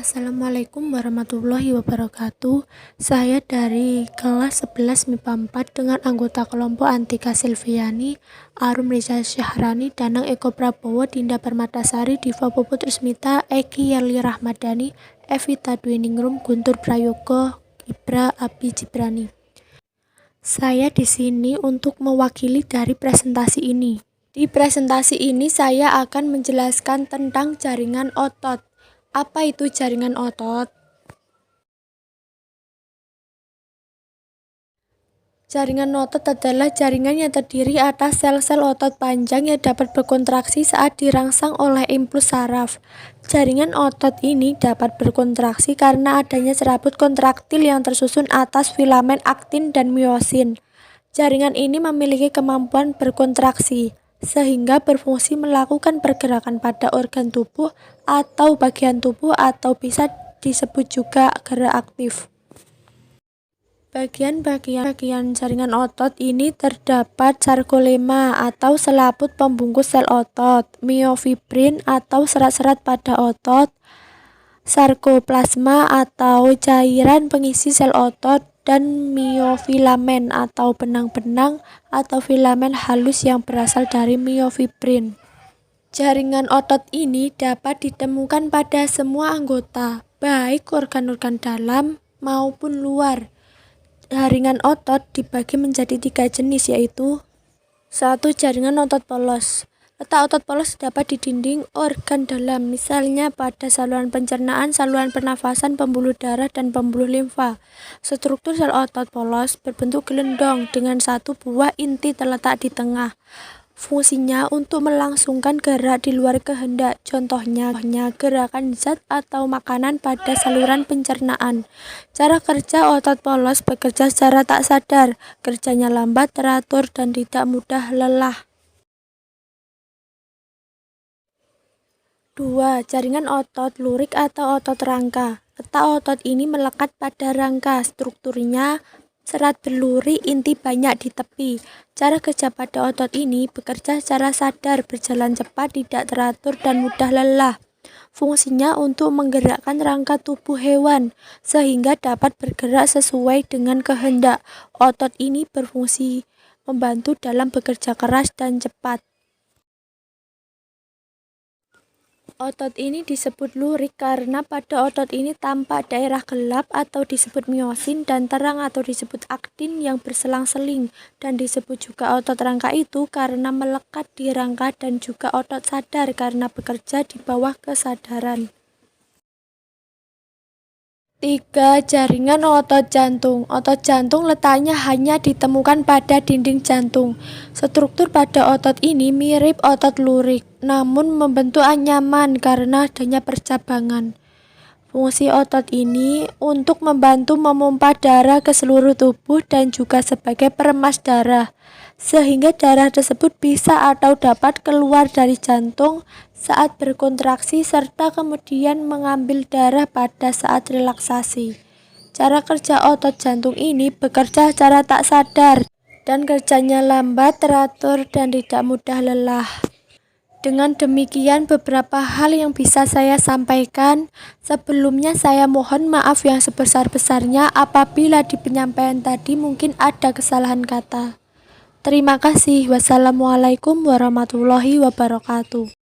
Assalamualaikum warahmatullahi wabarakatuh. Saya dari kelas 11 MIPA 4 dengan anggota kelompok Antika Silviani, Arum Riza Syahrani, Danang Eko Prabowo, Dinda Permatasari, Diva Puput Rusmita, Eki Yerli Rahmadani, Evita Dwiningrum, Guntur Prayogo, Ibra Abi Jibrani. Saya di sini untuk mewakili dari presentasi ini. Di presentasi ini saya akan menjelaskan tentang jaringan otot. Apa itu jaringan otot? Jaringan otot adalah jaringan yang terdiri atas sel-sel otot panjang yang dapat berkontraksi saat dirangsang oleh impuls saraf. Jaringan otot ini dapat berkontraksi karena adanya serabut kontraktil yang tersusun atas filamen aktin dan miosin. Jaringan ini memiliki kemampuan berkontraksi, sehingga berfungsi melakukan pergerakan pada organ tubuh atau bagian tubuh atau bisa disebut juga gerak aktif. Bagian jaringan otot ini terdapat sarkolema atau selaput pembungkus sel otot, miofibrin atau serat-serat pada otot, sarkoplasma atau cairan pengisi sel otot, dan miofilamen atau benang-benang atau filamen halus yang berasal dari miofibrin. Jaringan otot ini dapat ditemukan pada semua anggota, baik organ-organ dalam maupun luar. Jaringan otot dibagi menjadi 3 jenis, yaitu 1. Jaringan otot polos. Letak otot polos dapat di dinding organ dalam, misalnya pada saluran pencernaan, saluran pernafasan, pembuluh darah, dan pembuluh limfa. Struktur sel otot polos berbentuk gelendong dengan satu buah inti terletak di tengah. Fungsinya untuk melangsungkan gerak di luar kehendak, contohnya gerakan zat atau makanan pada saluran pencernaan. Cara kerja otot polos bekerja secara tak sadar, kerjanya lambat, teratur, dan tidak mudah lelah. 2. Jaringan otot lurik atau otot rangka. Letak otot ini melekat pada rangka, strukturnya serat berluri, inti banyak di tepi. Cara kerja pada otot ini bekerja secara sadar, berjalan cepat, tidak teratur, dan mudah lelah. Fungsinya untuk menggerakkan rangka tubuh hewan, sehingga dapat bergerak sesuai dengan kehendak. Otot ini berfungsi membantu dalam bekerja keras dan cepat. Otot ini disebut lurik karena pada otot ini tampak daerah gelap atau disebut miosin dan terang atau disebut aktin yang berselang-seling, dan disebut juga otot rangka itu karena melekat di rangka, dan juga otot sadar karena bekerja di bawah kesadaran. 3. Jaringan otot jantung. Otot jantung letaknya hanya ditemukan pada dinding jantung. Struktur pada otot ini mirip otot lurik, namun membentuk anyaman karena adanya percabangan. Fungsi otot ini untuk membantu memompa darah ke seluruh tubuh dan juga sebagai peremas darah, sehingga darah tersebut bisa atau dapat keluar dari jantung saat berkontraksi serta kemudian mengambil darah pada saat relaksasi. Cara kerja otot jantung ini bekerja secara tak sadar dan kerjanya lambat, teratur, dan tidak mudah lelah. Dengan demikian beberapa hal yang bisa saya sampaikan. Sebelumnya saya mohon maaf yang sebesar-besarnya apabila di penyampaian tadi mungkin ada kesalahan kata. Terima kasih. Wassalamualaikum warahmatullahi wabarakatuh.